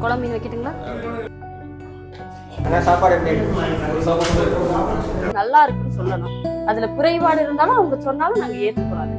குழம்பு மீன் வைக்கட்டுங்களா? சாப்பாடு நல்லா இருக்குன்னு சொல்லணும். அதுல குறைபாடு இருந்தாலும் அவங்க சொன்னாலும் நாங்க ஏற்றுக்கிறோம்.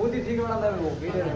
ஊத்தி சீக்கிரம் வீடியோ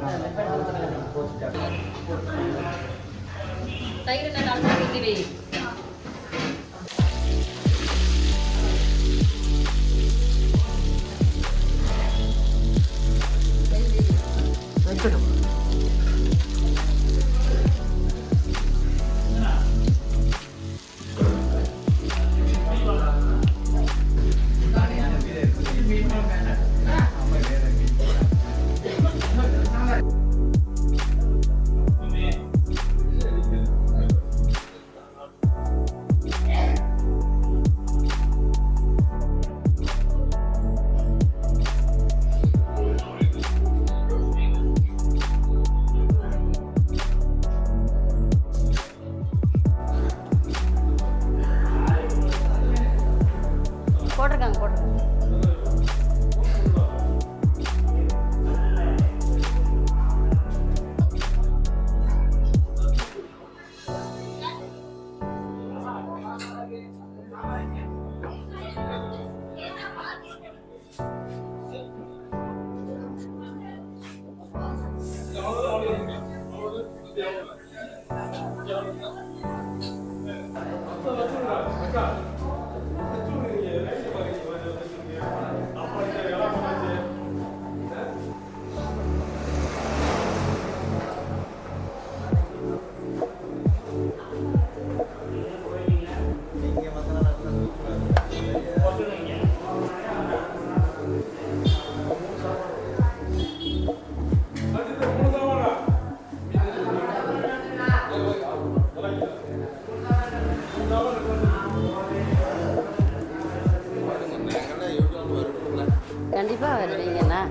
கண்டிப்பா வருவீங்கண்ணா.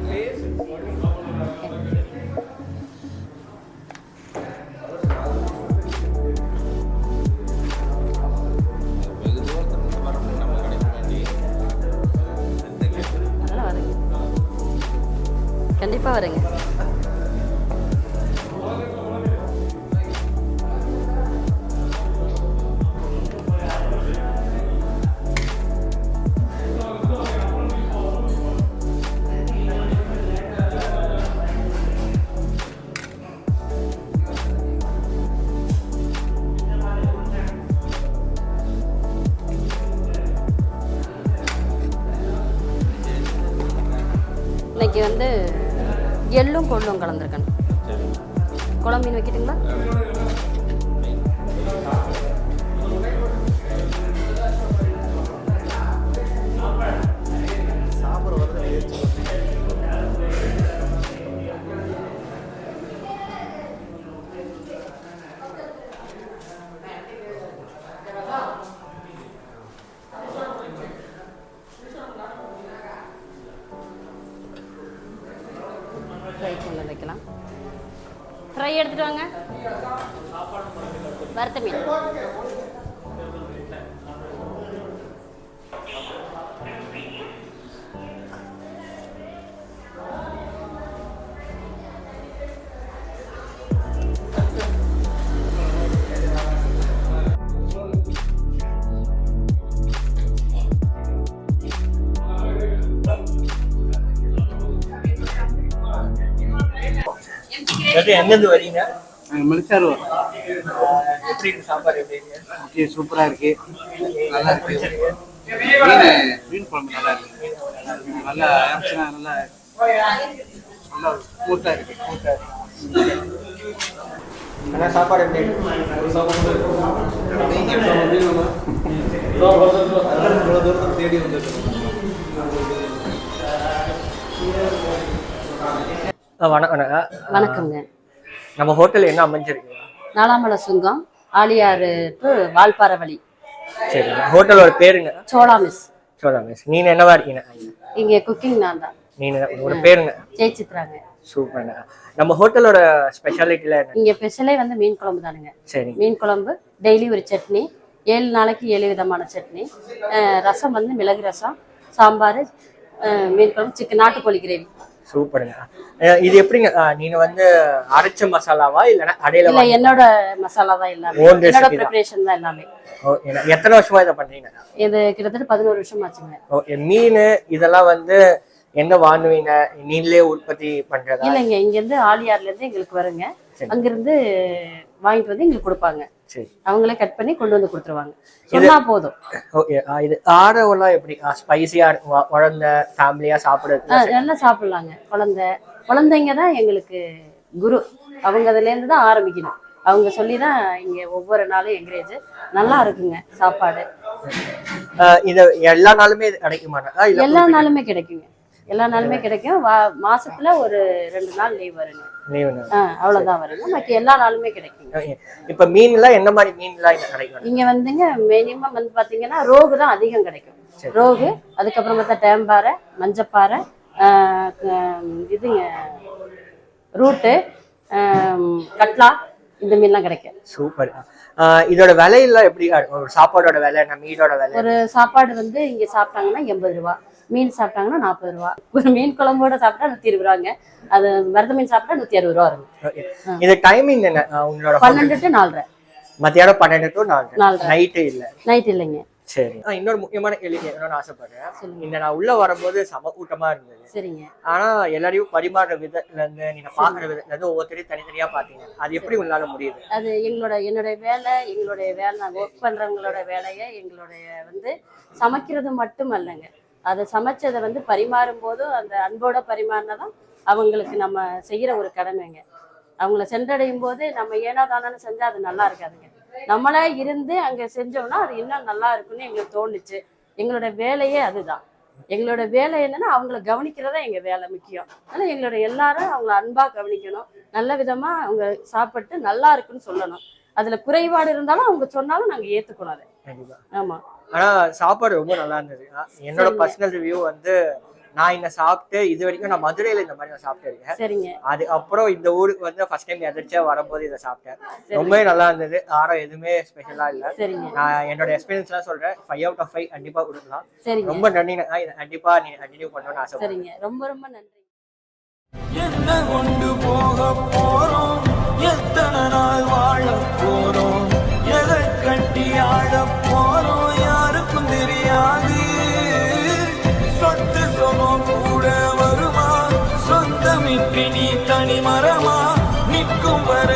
நல்லா வருங்க, கண்டிப்பா வருங்க. இன்னைக்கு வந்து எள்ளும் கொள்ளும் கலந்துருக்கணும். குழம்பு மீன் வைக்கட்டுங்களா? ஃப்ரை கொண்டு வைக்கலாம். ஃப்ரை எடுத்துட்டு வாங்க. வறுத்த மீன் எங்கேருந்து வரீங்க? மலிச்சார் எப்படி இருக்கு சாப்பாடு? எப்படி இருக்கு? ஓகே, சூப்பராக இருக்கு, நல்லா இருக்கு. மீன் குழம்பு நல்லா இருக்கு, நல்லா ஆப்ஷனா, நல்லா நல்லா ஸ்மூத்தாக இருக்கு. சாப்பாடு எப்படி இருக்கு? தேடி வந்துருக்கு. வணக்கங்க. நம்ம ஹோட்டல் என்ன அமைஞ்சிருக்கு? நாலாமலை சுங்கம் ஆலியாறு டு வால்பாறை வழி. சரிங்க. ஹோட்டலோட பேருங்க? சோளா மிஸ். சோளா மிஸ். நீங்க என்னவா இருக்கீங்க? இங்கே குக்கிங் நான் தான். நீங்க உங்களோட பேருங்க? ஜெயசித்ராங்க. சூப்பர்ங்க. நம்ம ஹோட்டலோட ஸ்பெஷாலிட்டில என்ன? இங்கே ஸ்பெஷலே வந்து மீன் குழம்பு தானுங்க. சரி. மீன் குழம்பு டெய்லி ஒரு சட்னி, 7 நாளைக்கு 7 விதமான சட்னி, ரசம் வந்து மிளகு ரசம், சாம்பார், மீன் குழம்பு, சிக்கன், நாட்டுக்கோழி கிரேவி. சூப்பருங்க. இது எப்படிங்க நீங்க வந்து அரைச்ச மசாலாவா இல்லனா கடையில? இல்ல, என்னோட மசாலா தான் எல்லாமே. என்னோட ப்ரிப்பரேஷன் தான் எல்லாமே. எத்தனை வருஷமா இதை பண்றீங்க? இது கிட்டத்தட்ட 11 வருஷம் ஆச்சுங்க. ஓகே. மீன் இதெல்லாம் வந்து எங்க வாங்குவீங்க? நீங்களே உற்பத்தி பண்றதா? இல்லைங்க, இங்க இருந்து ஆலியார்ல இருந்து எங்களுக்கு வருங்க. அங்கிருந்து வாங்கிட்டு வந்து எங்களுக்கு கொடுப்பாங்க. சரி. அவங்களே கட் பண்ணி கொண்டு வந்து கொடுத்துருவாங்க. சொன்னா போதும். ஓகே. இது ஆரோலாம் எப்படி ஸ்பைசியா குழந்தை ஃபேமிலியா சாப்பிடுறது? நல்லா சாப்பிடலாங்க. குழந்தைங்க தான் எங்களுக்கு குரு. அவங்க அதுல இருந்து தான் ஆரம்பிக்கணும். அவங்க சொல்லி தான் இங்க ஒவ்வொரு நாளும் என்கரேஜ். நல்லா இருக்குங்க சாப்பாடு. இது எல்லா நாளுமே கிடைக்குமா? எல்லா நாளுமே கிடைக்குங்க. எல்லா நாளுமே கிடைக்கும். மாசத்துல ஒரு 2 நாள் லீவ் வருங்க. அவ்வளவுதான் வருங்க. மற்ற எல்லா நாளுமே கிடைக்குங்க. இப்ப மீன்லாம் என்ன மாதிரி மீன்லாம் கிடைக்கும்? இங்க வந்துங்க மினிமம் வந்து பாத்தீங்கன்னா ரோகு தான் அதிகம் கிடைக்கும். ரோகு, அதுக்கப்புறம் பார்த்தா டேம்பாறை, மஞ்சப்பாறை, இதுங்க ரூட்டு, கட்லா, இந்த மீன்லாம் கிடைக்கும். சூப்பர். இதோட விலையெல்லாம் எப்படி? ஒரு சாப்பாடோட விலை, மீனோட விலை? ஒரு சாப்பாடு வந்து இங்க சாப்பிட்டாங்கன்னா 80 ரூபா, மீன் சாப்பிட்டாங்கன்னா 40 ரூபா. ஒரு மீன் குழம்போட சாப்பிட்டா 120 ரூபாங்க. அது மருத மீன் சாப்பிட்டா 160 ரூபா வரும். இது டைமிங் என்ன உங்களோட? 12 to 4:30. மத்தியானம் 12 to 4:30. நைட்டு இல்ல? நைட் இல்லைங்க. சரி. இன்னொரு முக்கியமான கேள்வி கேட்கணும்னு ஆசைப்படுறேன். இந்த நான் உள்ள வரும்போது சம கூட்டமா இருந்தது. சரிங்க. ஆனா எல்லாரையும் பரிமாற விதத்துல இருந்து நீங்க பாக்குற விதத்துல இருந்து ஒவ்வொருத்தரையும் தனித்தனியா பாத்தீங்க. அது எப்படி உங்களால முடியுது? அது என்னுடைய வேலை நான் ஒர்க் பண்றவங்களோட வேலையை எங்களுடைய வந்து சமைக்கிறது மட்டும் அல்லங்க. அதை சமைச்சதை வந்து பரிமாறும் போதும் அந்த அன்போட பரிமாறினதான் அவங்களுக்கு நம்ம செய்யற ஒரு கடமைங்க. அவங்கள சென்றடையும் போது நம்ம ஏனோ தானோன்னு செஞ்சா அது நல்லா இருக்காதுங்க. நம்மளா இருந்து அங்க செஞ்சோம்னா அது இன்னும் நல்லா இருக்குன்னு எங்களுக்கு தோணுச்சு. எங்களோட வேலையே அதுதான். எங்களோட வேலை என்னன்னா அவங்கள கவனிக்கிறதா எங்க வேலை முக்கியம். ஆனா எங்களோட எல்லாரும் அவங்கள அன்பா கவனிக்கணும். நல்ல விதமா அவங்க சாப்பிட்டு நல்லா இருக்குன்னு சொல்லணும். அதுல குறைபாடு இருந்தாலும் அவங்க சொன்னாலும் நாங்க ஏத்துக்கணும் அதை. ஆமா. ஆனா சாப்பாடு ரொம்ப நல்லா இருந்தது. என்னோட பர்சனல் ரிவ்யூ வந்து நான் இங்க சாப்பிட்டு இது வரைக்கும் நான் மதுரையில இந்த மாதிரி நான் சாப்பிட்டு இருக்கேன். அது அப்புறம் இந்த ஊருக்கு வந்து ஃபர்ஸ்ட் டைம் எதிர்ச்சியா வரும்போது இதை சாப்பிட்டேன். ரொம்பவே நல்லா இருந்தது. ஆரம் எதுவுமே ஸ்பெஷலா இல்ல. நான் என்னோட எக்ஸ்பீரியன்ஸ் எல்லாம் சொல்றேன். 5 out of 5 கண்டிப்பா கொடுக்கலாம். ரொம்ப நன்றி. கண்டிப்பா நீங்க கண்டினியூ பண்ணணும்னு ஆசைப்படுறேன். ரொம்ப ரொம்ப நன்றி. என்ன கொண்டு போக போறோம், எத்தனை நாள் வாழ போறோம், எதை கட்டி ஆட போறோம் யாருக்கும் தெரியாது. சொத்து சொகம் கூட வருமா, சொந்தமிட்டு நீ தனி மரமா நிற்கும் வர